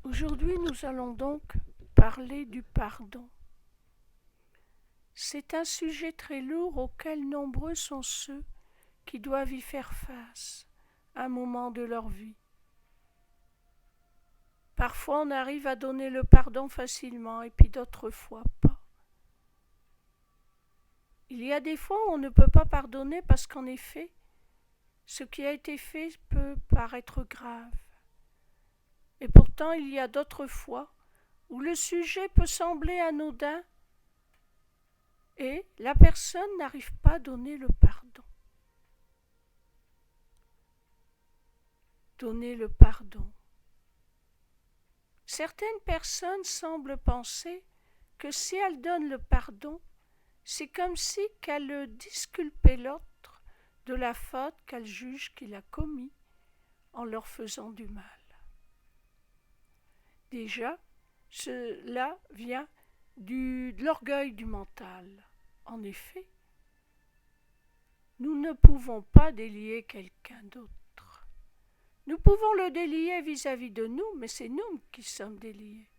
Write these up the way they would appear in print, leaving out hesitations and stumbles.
Aujourd'hui, nous allons donc parler du pardon. C'est un sujet très lourd auquel nombreux sont ceux qui doivent y faire face à un moment de leur vie. Parfois, on arrive à donner le pardon facilement et puis d'autres fois pas. Il y a des fois où on ne peut pas pardonner parce qu'en effet, ce qui a été fait peut paraître grave. Et pourtant, il y a d'autres fois où le sujet peut sembler anodin et la personne n'arrive pas à donner le pardon. Donner le pardon. Certaines personnes semblent penser que si elles donnent le pardon, c'est comme si qu'elles disculpaient l'autre de la faute qu'elles jugent qu'il a commis en leur faisant du mal. Déjà, cela vient de l'orgueil du mental. En effet, nous ne pouvons pas délier quelqu'un d'autre. Nous pouvons le délier vis-à-vis de nous, mais c'est nous qui sommes déliés.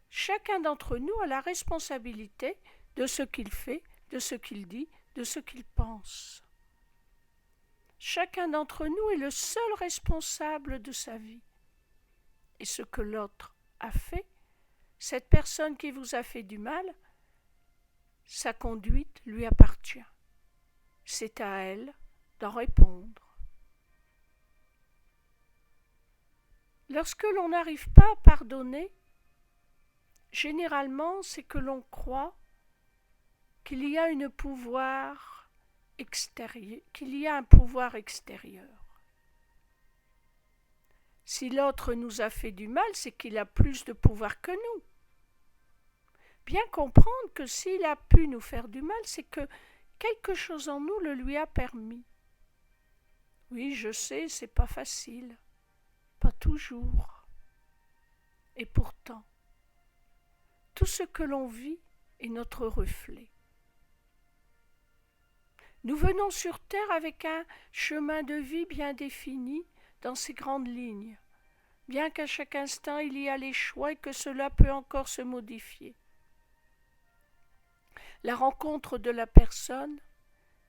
Chacun d'entre nous a la responsabilité de ce qu'il fait, de ce qu'il dit, de ce qu'il pense. Chacun d'entre nous est le seul responsable de sa vie. Et ce que l'autre a fait, cette personne qui vous a fait du mal, sa conduite lui appartient. C'est à elle d'en répondre. Lorsque l'on n'arrive pas à pardonner, généralement c'est que l'on croit qu'il y a un pouvoir extérieur. Si l'autre nous a fait du mal, c'est qu'il a plus de pouvoir que nous. Bien comprendre que s'il a pu nous faire du mal, c'est que quelque chose en nous le lui a permis. Oui, je sais, c'est pas facile, pas toujours. Et pourtant, tout ce que l'on vit est notre reflet. Nous venons sur Terre avec un chemin de vie bien défini dans ses grandes lignes, bien qu'à chaque instant il y a les choix et que cela peut encore se modifier. La rencontre de la personne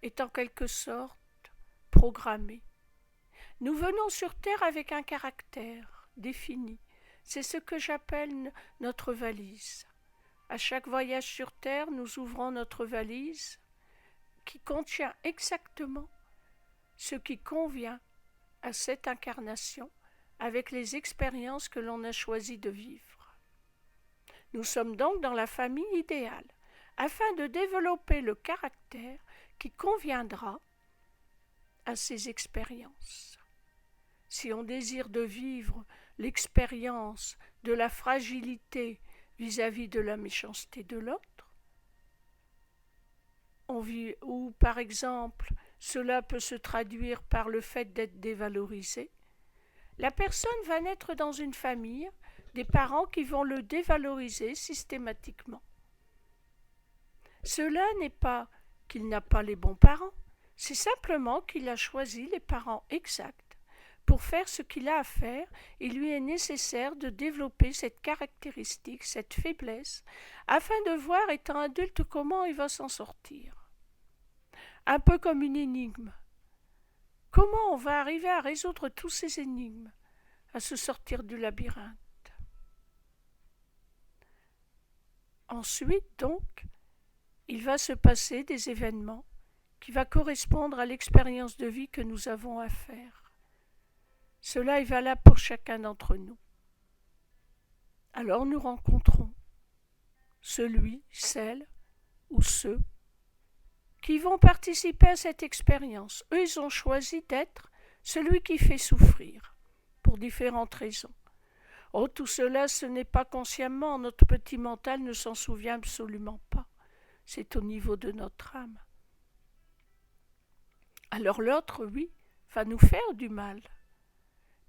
est en quelque sorte programmée. Nous venons sur Terre avec un caractère défini. C'est ce que j'appelle notre valise. À chaque voyage sur Terre, nous ouvrons notre valise qui contient exactement ce qui convient à cette incarnation avec les expériences que l'on a choisi de vivre. Nous sommes donc dans la famille idéale, afin de développer le caractère qui conviendra à ces expériences. Si on désire de vivre l'expérience de la fragilité vis-à-vis de la méchanceté de l'autre, ou par exemple cela peut se traduire par le fait d'être dévalorisé, la personne va naître dans une famille, des parents qui vont le dévaloriser systématiquement. Cela n'est pas qu'il n'a pas les bons parents, c'est simplement qu'il a choisi les parents exacts. Pour faire ce qu'il a à faire, il lui est nécessaire de développer cette caractéristique, cette faiblesse, afin de voir, étant adulte, comment il va s'en sortir. Un peu comme une énigme. Comment on va arriver à résoudre tous ces énigmes, à se sortir du labyrinthe? Ensuite, donc, il va se passer des événements qui vont correspondre à l'expérience de vie que nous avons à faire. Cela est valable pour chacun d'entre nous. Alors nous rencontrons celui, celle ou ceux qui vont participer à cette expérience. Eux, ils ont choisi d'être celui qui fait souffrir, pour différentes raisons. Oh, tout cela, ce n'est pas consciemment, notre petit mental ne s'en souvient absolument pas. C'est au niveau de notre âme. Alors l'autre, oui, va nous faire du mal.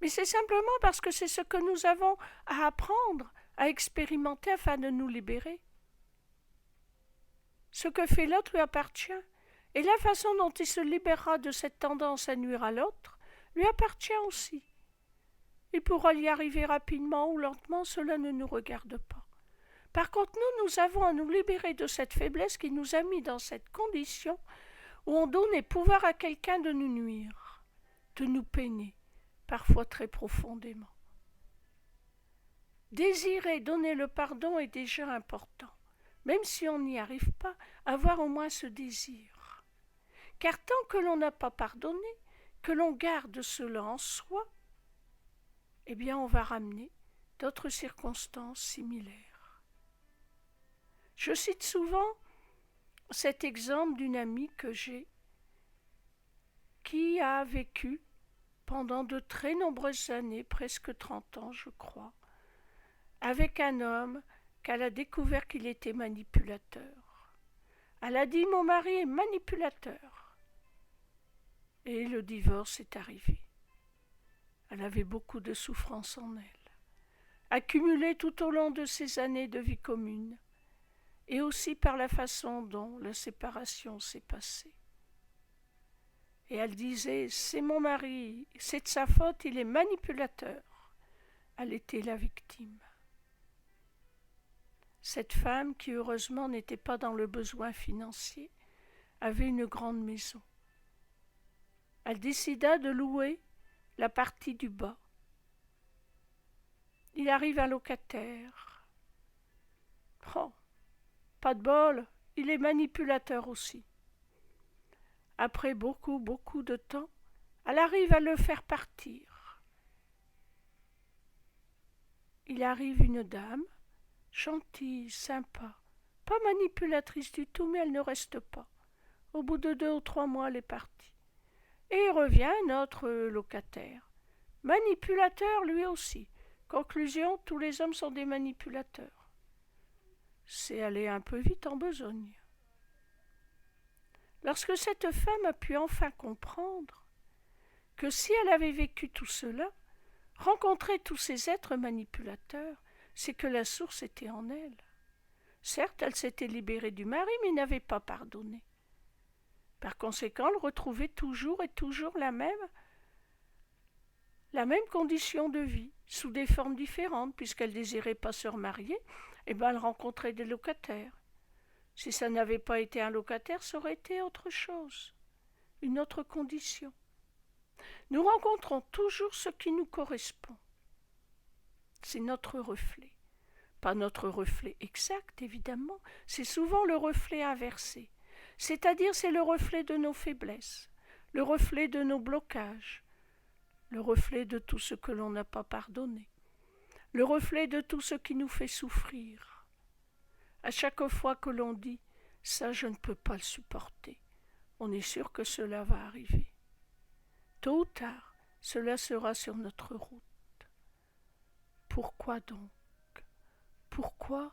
Mais c'est simplement parce que c'est ce que nous avons à apprendre, à expérimenter afin de nous libérer. Ce que fait l'autre lui appartient, et la façon dont il se libérera de cette tendance à nuire à l'autre lui appartient aussi. Il pourra y arriver rapidement ou lentement, cela ne nous regarde pas. Par contre, nous avons à nous libérer de cette faiblesse qui nous a mis dans cette condition où on donnait pouvoir à quelqu'un de nous nuire, de nous peiner, parfois très profondément. Désirer donner le pardon est déjà important, même si on n'y arrive pas, avoir au moins ce désir. Car tant que l'on n'a pas pardonné, que l'on garde cela en soi, eh bien on va ramener d'autres circonstances similaires. Je cite souvent cet exemple d'une amie que j'ai qui a vécu pendant de très nombreuses années, presque 30 ans je crois, avec un homme qu'elle a découvert qu'il était manipulateur. Elle a dit « Mon mari est manipulateur ». Et le divorce est arrivé. Elle avait beaucoup de souffrance en elle, accumulée tout au long de ces années de vie commune, et aussi par la façon dont la séparation s'est passée. Et elle disait « C'est mon mari, c'est de sa faute, il est manipulateur ». Elle était la victime. Cette femme, qui heureusement n'était pas dans le besoin financier, avait une grande maison. Elle décida de louer la partie du bas. Il arrive un locataire. Oh, pas de bol, il est manipulateur aussi. Après beaucoup de temps, elle arrive à le faire partir. Il arrive une dame, gentille, sympa, pas manipulatrice du tout, mais elle ne reste pas. Au bout de 2 ou 3 mois, elle est partie. Et il revient un autre locataire. Manipulateur lui aussi. Conclusion, tous les hommes sont des manipulateurs. C'est aller un peu vite en besogne. Lorsque cette femme a pu enfin comprendre que si elle avait vécu tout cela, rencontrer tous ces êtres manipulateurs, c'est que la source était en elle. Certes, elle s'était libérée du mari, mais n'avait pas pardonné. Par conséquent, elle retrouvait toujours et toujours la même condition de vie, sous des formes différentes, puisqu'elle ne désirait pas se remarier, elle rencontrait des locataires. Si ça n'avait pas été un locataire, ça aurait été autre chose, une autre condition. Nous rencontrons toujours ce qui nous correspond. C'est notre reflet. Pas notre reflet exact, évidemment, c'est souvent le reflet inversé. C'est-à-dire c'est le reflet de nos faiblesses, le reflet de nos blocages, le reflet de tout ce que l'on n'a pas pardonné, le reflet de tout ce qui nous fait souffrir. À chaque fois que l'on dit « ça je ne peux pas le supporter », on est sûr que cela va arriver. Tôt ou tard, cela sera sur notre route. Pourquoi donc? Pourquoi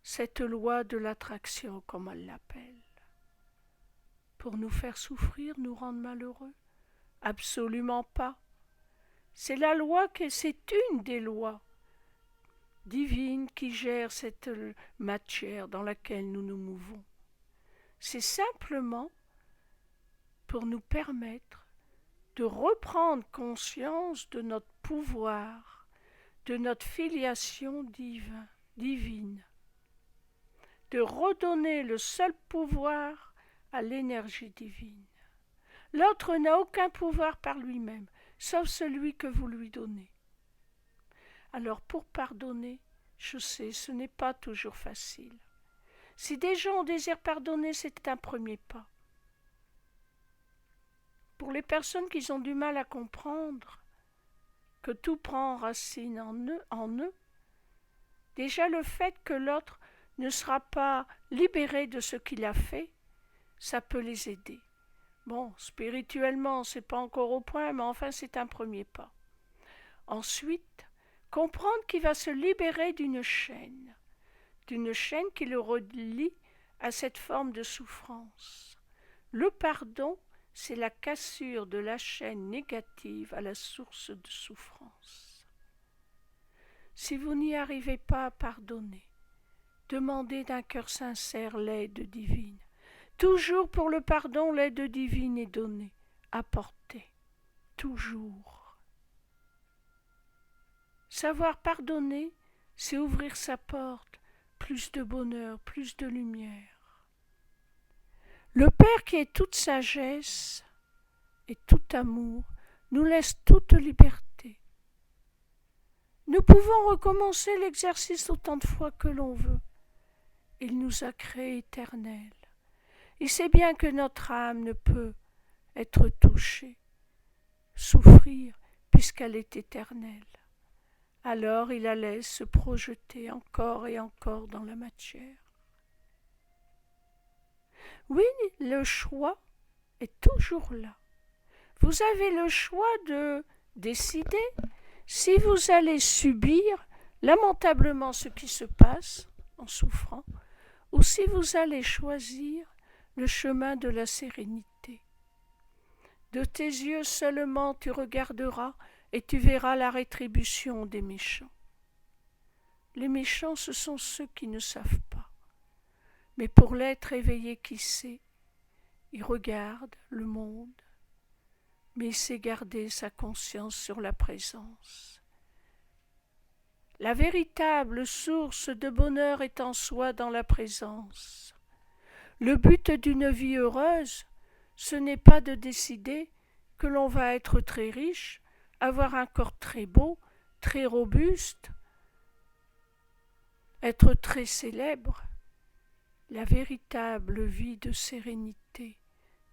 cette loi de l'attraction, comme elle l'appelle? Pour nous faire souffrir, nous rendre malheureux? Absolument pas. C'est la loi c'est une des lois divines qui gère cette matière dans laquelle nous nous mouvons. C'est simplement pour nous permettre de reprendre conscience de notre pouvoir, de notre filiation divine, de redonner le seul pouvoir à l'énergie divine. L'autre n'a aucun pouvoir par lui-même, sauf celui que vous lui donnez. Alors pour pardonner, je sais, ce n'est pas toujours facile. Si des gens désirent pardonner, c'est un premier pas. Pour les personnes qui ont du mal à comprendre que tout prend racine en eux, déjà le fait que l'autre ne sera pas libéré de ce qu'il a fait, ça peut les aider. Bon, spirituellement, c'est pas encore au point, mais enfin c'est un premier pas. Ensuite, comprendre qu'il va se libérer d'une chaîne qui le relie à cette forme de souffrance. Le pardon, c'est la cassure de la chaîne négative à la source de souffrance. Si vous n'y arrivez pas à pardonner, demandez d'un cœur sincère l'aide divine. Toujours pour le pardon, l'aide divine est donnée, apportée, toujours. Savoir pardonner, c'est ouvrir sa porte, plus de bonheur, plus de lumière. Le Père qui est toute sagesse et tout amour nous laisse toute liberté. Nous pouvons recommencer l'exercice autant de fois que l'on veut. Il nous a créés éternels. Il sait bien que notre âme ne peut être touchée, souffrir, puisqu'elle est éternelle. Alors il la laisse se projeter encore et encore dans la matière. Oui, le choix est toujours là. Vous avez le choix de décider si vous allez subir lamentablement ce qui se passe en souffrant, ou si vous allez choisir le chemin de la sérénité. De tes yeux seulement tu regarderas et tu verras la rétribution des méchants. Les méchants, ce sont ceux qui ne savent pas. Mais pour l'être éveillé qui sait, il regarde le monde, mais il sait garder sa conscience sur la présence. La véritable source de bonheur est en soi dans la présence. Le but d'une vie heureuse, ce n'est pas de décider que l'on va être très riche, avoir un corps très beau, très robuste, être très célèbre. La véritable vie de sérénité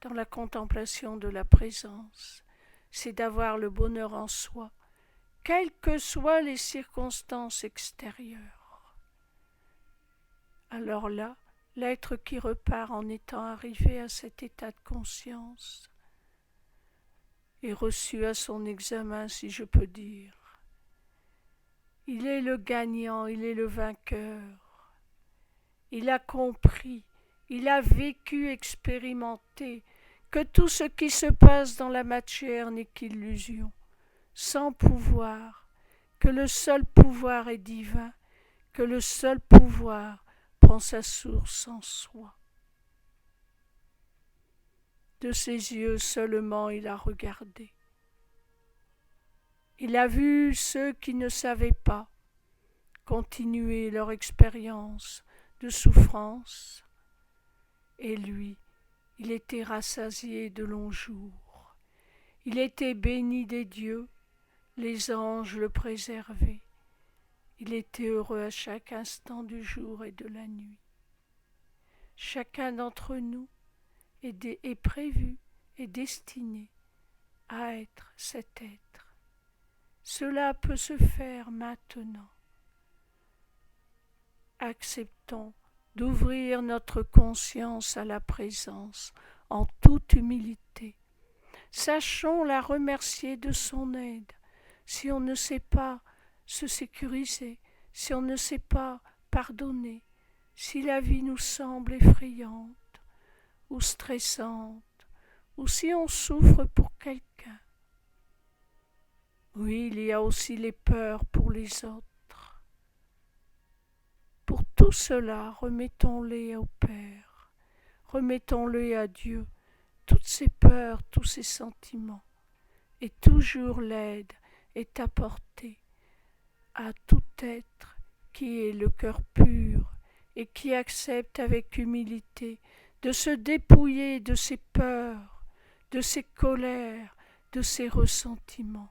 dans la contemplation de la présence, c'est d'avoir le bonheur en soi, quelles que soient les circonstances extérieures. Alors là, l'être qui repart en étant arrivé à cet état de conscience est reçu à son examen, si je peux dire. Il est le gagnant, il est le vainqueur. Il a compris, il a vécu, expérimenté que tout ce qui se passe dans la matière n'est qu'illusion, sans pouvoir, que le seul pouvoir est divin, que le seul pouvoir prend sa source en soi. De ses yeux seulement il a regardé. Il a vu ceux qui ne savaient pas continuer leur expérience de souffrance, et lui, il était rassasié de longs jours. Il était béni des dieux, les anges le préservaient. Il était heureux à chaque instant du jour et de la nuit. Chacun d'entre nous est prévu et destiné à être cet être. Cela peut se faire maintenant. Acceptons d'ouvrir notre conscience à la présence en toute humilité. Sachons la remercier de son aide. Si on ne sait pas se sécuriser, si on ne sait pas pardonner, si la vie nous semble effrayante ou stressante, ou si on souffre pour quelqu'un. Oui, il y a aussi les peurs pour les autres. Pour tout cela, remettons-les au Père, remettons-les à Dieu, toutes ces peurs, tous ces sentiments, et toujours l'aide est apportée à tout être qui est le cœur pur et qui accepte avec humilité de se dépouiller de ses peurs, de ses colères, de ses ressentiments.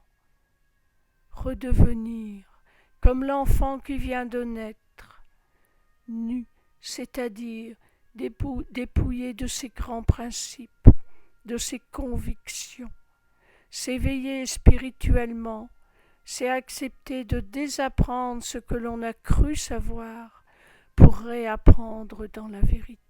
Redevenir comme l'enfant qui vient de naître, nu, c'est-à-dire dépouillé de ses grands principes, de ses convictions. S'éveiller spirituellement, c'est accepter de désapprendre ce que l'on a cru savoir pour réapprendre dans la vérité.